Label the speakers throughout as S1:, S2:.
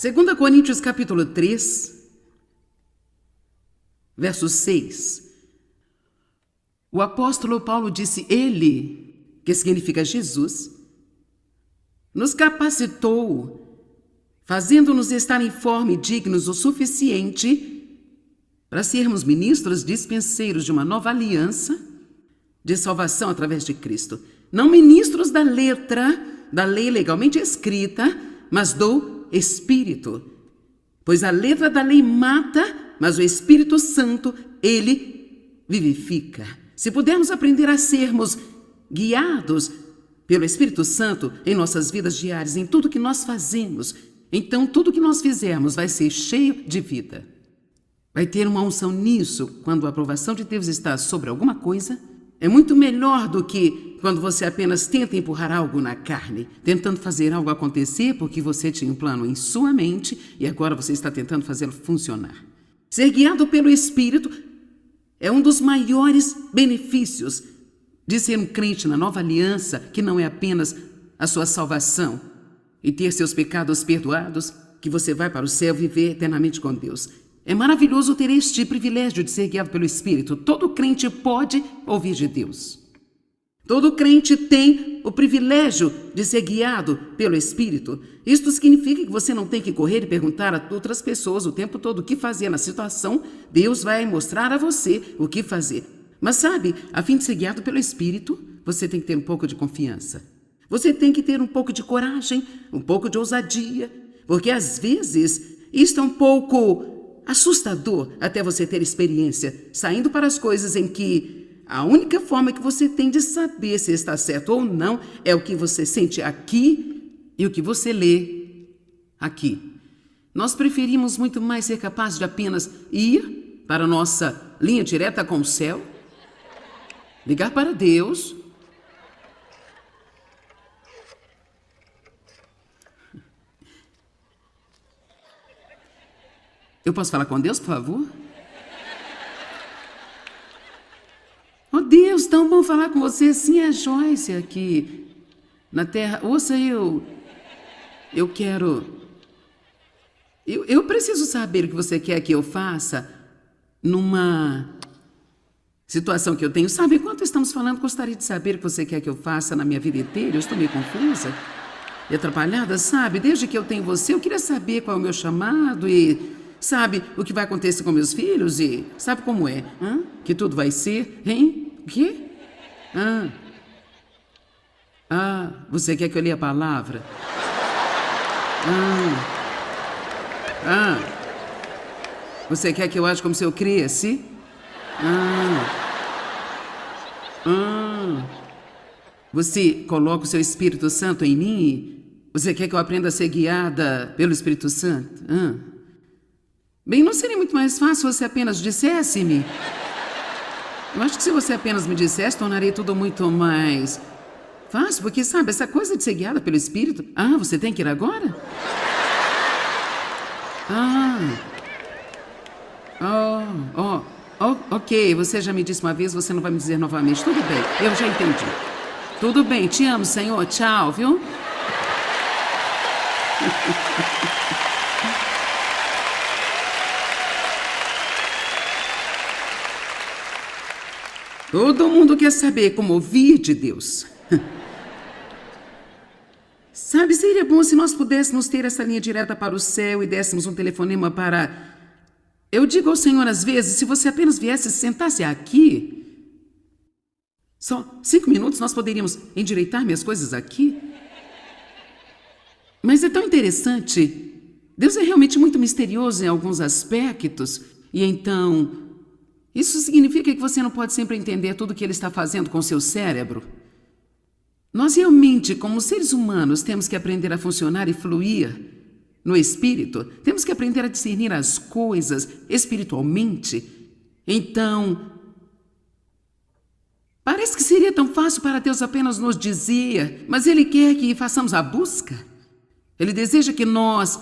S1: 2 Coríntios capítulo 3, verso 6. O apóstolo Paulo disse: Ele, que significa Jesus, nos capacitou, fazendo-nos estar em forma e dignos o suficiente para sermos ministros dispenseiros de uma nova aliança de salvação através de Cristo. Não ministros da letra, da lei legalmente escrita, mas do Espírito. Pois a letra da lei mata, mas o Espírito Santo, ele vivifica. Se pudermos aprender a sermos guiados pelo Espírito Santo em nossas vidas diárias, em tudo que nós fazemos, então tudo que nós fizermos vai ser cheio de vida. Vai ter uma unção nisso. Quando a aprovação de Deus está sobre alguma coisa, é muito melhor do que quando você apenas tenta empurrar algo na carne, tentando fazer algo acontecer porque você tinha um plano em sua mente e agora você está tentando fazê-lo funcionar. Ser guiado pelo Espírito é um dos maiores benefícios de ser um crente na nova aliança, que não é apenas a sua salvação e ter seus pecados perdoados, que você vai para o céu viver eternamente com Deus. É maravilhoso ter este privilégio de ser guiado pelo Espírito. Todo crente pode ouvir de Deus. Todo crente tem o privilégio de ser guiado pelo Espírito. Isto significa que você não tem que correr e perguntar a outras pessoas o tempo todo o que fazer na situação. Deus vai mostrar a você o que fazer. Mas sabe, a fim de ser guiado pelo Espírito, você tem que ter um pouco de confiança. Você tem que ter um pouco de coragem, um pouco de ousadia, porque às vezes isto é um pouco assustador até você ter experiência, saindo para as coisas em que a única forma que você tem de saber se está certo ou não é o que você sente aqui e o que você lê aqui. Nós preferimos muito mais ser capazes de apenas ir para a nossa linha direta com o céu, ligar para Deus, eu posso falar com Deus, por favor? Oh, Deus, tão bom falar com você. Sim, é Joyce aqui na terra. Ouça, eu preciso saber o que você quer que eu faça numa situação que eu tenho. Sabe, enquanto estamos falando, gostaria de saber o que você quer que eu faça na minha vida inteira. Eu estou meio confusa e atrapalhada, sabe? Desde que eu tenho você, eu queria saber qual é o meu chamado e... sabe o que vai acontecer com meus filhos e sabe como é? Que tudo vai ser, hein? O quê? Você quer que eu leia a palavra? Você quer que eu age como se eu cresce? Você coloca o seu Espírito Santo em mim? Você quer que eu aprenda a ser guiada pelo Espírito Santo? Bem, não seria muito mais fácil se você apenas dissesse-me? Eu acho que se você apenas me dissesse, tornaria tudo muito mais fácil, porque, sabe, essa coisa de ser guiada pelo Espírito... você tem que ir agora? Ok, você já me disse uma vez, você não vai me dizer novamente. Tudo bem, eu já entendi. Tudo bem, te amo, Senhor, tchau, viu? Todo mundo quer saber como ouvir de Deus. Sabe, seria bom se nós pudéssemos ter essa linha direta para o céu e dessemos um telefonema para... Eu digo ao Senhor às vezes, se você apenas viesse e sentasse aqui, só 5 minutos nós poderíamos endireitar minhas coisas aqui. Mas é tão interessante. Deus é realmente muito misterioso em alguns aspectos. E então... isso significa que você não pode sempre entender tudo o que Ele está fazendo com o seu cérebro. Nós realmente, como seres humanos, temos que aprender a funcionar e fluir no Espírito. Temos que aprender a discernir as coisas espiritualmente. Então, parece que seria tão fácil para Deus apenas nos dizer, mas Ele quer que façamos a busca. Ele deseja que nós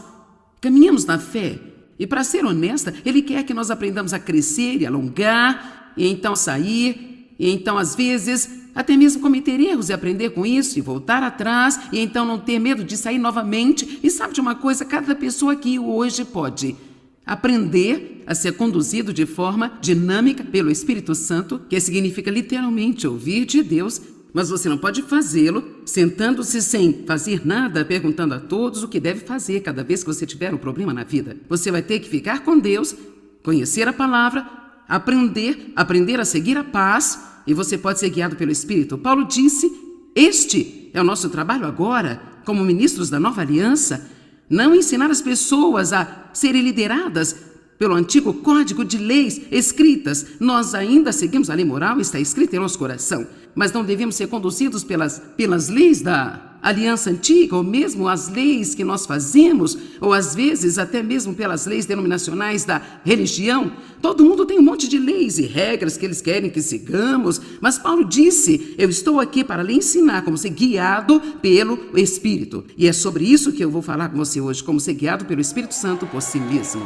S1: caminhemos na fé. E para ser honesta, Ele quer que nós aprendamos a crescer e alongar, e então sair, e então às vezes até mesmo cometer erros e aprender com isso e voltar atrás e então não ter medo de sair novamente. E sabe de uma coisa? Cada pessoa aqui hoje pode aprender a ser conduzido de forma dinâmica pelo Espírito Santo, que significa literalmente ouvir de Deus, mas você não pode fazê-lo sentando-se sem fazer nada, perguntando a todos o que deve fazer cada vez que você tiver um problema na vida. Você vai ter que ficar com Deus, conhecer a palavra, aprender a seguir a paz, e você pode ser guiado pelo Espírito. Paulo disse, este é o nosso trabalho agora, como ministros da nova aliança, não ensinar as pessoas a serem lideradas pelo antigo código de leis escritas. Nós ainda seguimos a lei moral, está escrita em nosso coração, mas não devemos ser conduzidos pelas leis da aliança antiga, ou mesmo as leis que nós fazemos, ou às vezes até mesmo pelas leis denominacionais da religião. Todo mundo tem um monte de leis e regras que eles querem que sigamos, mas Paulo disse, eu estou aqui para lhe ensinar como ser guiado pelo Espírito. E é sobre isso que eu vou falar com você hoje, como ser guiado pelo Espírito Santo por si mesmo.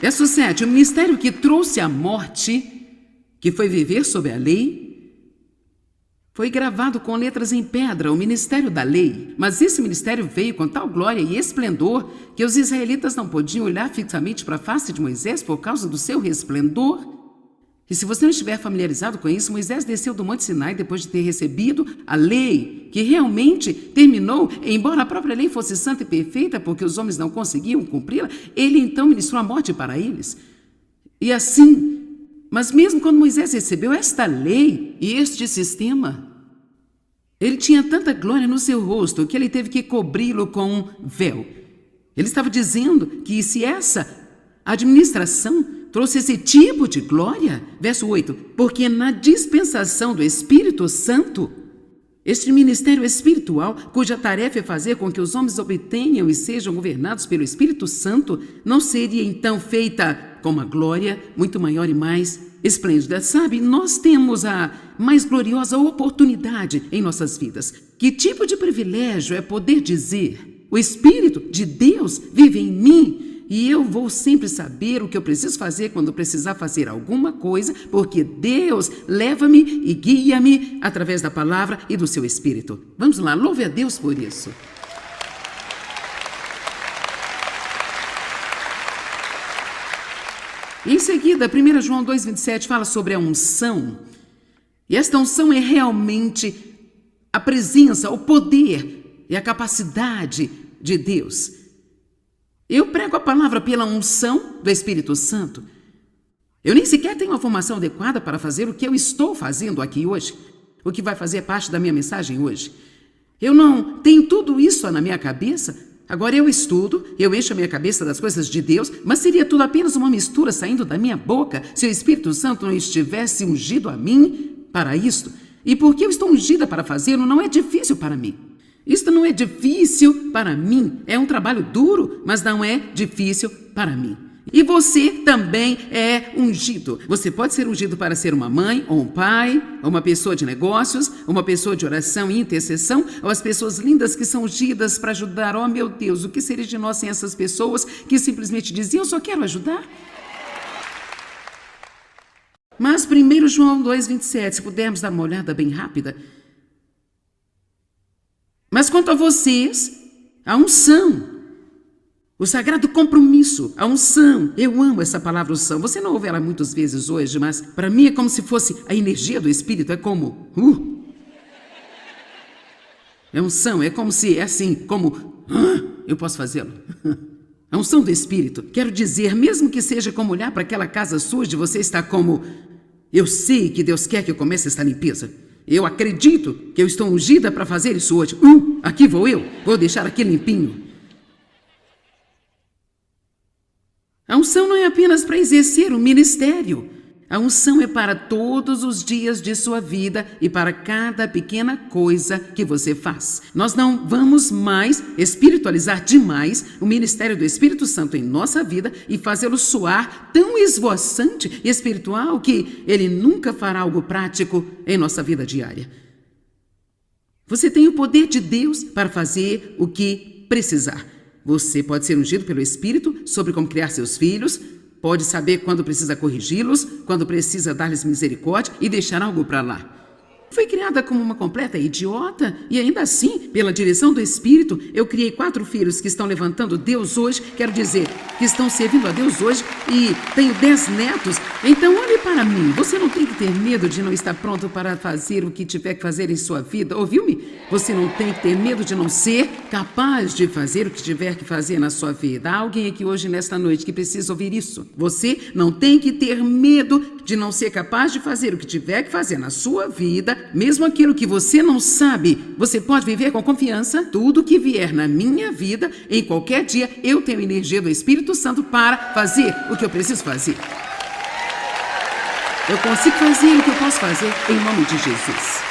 S1: Verso 7, o ministério que trouxe a morte, que foi viver sob a lei, foi gravado com letras em pedra, o ministério da lei. Mas esse ministério veio com tal glória e esplendor que os israelitas não podiam olhar fixamente para a face de Moisés por causa do seu resplendor. E se você não estiver familiarizado com isso, Moisés desceu do Monte Sinai depois de ter recebido a lei, que realmente terminou, embora a própria lei fosse santa e perfeita, porque os homens não conseguiam cumpri-la, ele então ministrou a morte para eles. E assim, mas mesmo quando Moisés recebeu esta lei e este sistema, ele tinha tanta glória no seu rosto que ele teve que cobri-lo com um véu. Ele estava dizendo que se essa administração trouxe esse tipo de glória, verso 8, porque na dispensação do Espírito Santo, este ministério espiritual, cuja tarefa é fazer com que os homens obtenham e sejam governados pelo Espírito Santo, não seria então feita com uma glória muito maior e mais esplêndida. Sabe, nós temos a mais gloriosa oportunidade em nossas vidas. Que tipo de privilégio é poder dizer, o Espírito de Deus vive em mim, e eu vou sempre saber o que eu preciso fazer quando precisar fazer alguma coisa, porque Deus leva-me e guia-me através da palavra e do seu Espírito. Vamos lá, louve a Deus por isso. Em seguida, 1 João 2,27 fala sobre a unção. E esta unção é realmente a presença, o poder e a capacidade de Deus. Eu prego a palavra pela unção do Espírito Santo. Eu nem sequer tenho a formação adequada para fazer o que eu estou fazendo aqui hoje, o que vai fazer parte da minha mensagem hoje. Eu não tenho tudo isso na minha cabeça. Agora eu estudo, eu encho a minha cabeça das coisas de Deus, mas seria tudo apenas uma mistura saindo da minha boca se o Espírito Santo não estivesse ungido a mim para isto. E porque eu estou ungida para fazê-lo, não é difícil para mim. Isto não é difícil para mim. É um trabalho duro, mas não é difícil para mim. E você também é ungido. Você pode ser ungido para ser uma mãe, ou um pai, ou uma pessoa de negócios, uma pessoa de oração e intercessão, ou as pessoas lindas que são ungidas para ajudar. Oh, meu Deus, o que seria de nós sem essas pessoas que simplesmente diziam, eu só quero ajudar? Mas 1 João 2,27, se pudermos dar uma olhada bem rápida. Mas quanto a vocês, a unção, o sagrado compromisso, a unção, eu amo essa palavra unção. Você não ouve ela muitas vezes hoje, mas para mim é como se fosse a energia do Espírito, é como, é unção, é como se, é assim, como, eu posso fazê-lo. A unção do Espírito, quero dizer, mesmo que seja como olhar para aquela casa suja, você está como, eu sei que Deus quer que eu comece esta limpeza. Eu acredito que eu estou ungida para fazer isso hoje. Aqui vou eu, vou deixar aqui limpinho. A unção não é apenas para exercer o ministério. A unção é para todos os dias de sua vida e para cada pequena coisa que você faz. Nós não vamos mais espiritualizar demais o ministério do Espírito Santo em nossa vida e fazê-lo soar tão esvoaçante e espiritual que ele nunca fará algo prático em nossa vida diária. Você tem o poder de Deus para fazer o que precisar. Você pode ser ungido pelo Espírito sobre como criar seus filhos, Pode saber quando precisa corrigi-los, quando precisa dar-lhes misericórdia e deixar algo para lá. Fui criada como uma completa idiota e ainda assim, pela direção do Espírito, eu criei 4 filhos que estão levantando Deus hoje, quero dizer, que estão servindo a Deus hoje e tenho 10 netos. Então olhe para mim, você não tem que ter medo de não estar pronto para fazer o que tiver que fazer em sua vida, ouviu-me? Você não tem que ter medo de não ser capaz de fazer o que tiver que fazer na sua vida. Há alguém aqui hoje, nesta noite, que precisa ouvir isso. Você não tem que ter medo de não ser capaz de fazer o que tiver que fazer na sua vida, mesmo aquilo que você não sabe. Você pode viver com confiança. Tudo que vier na minha vida, em qualquer dia, eu tenho energia do Espírito Santo para fazer o que eu preciso fazer. Eu consigo fazer o que eu posso fazer em nome de Jesus.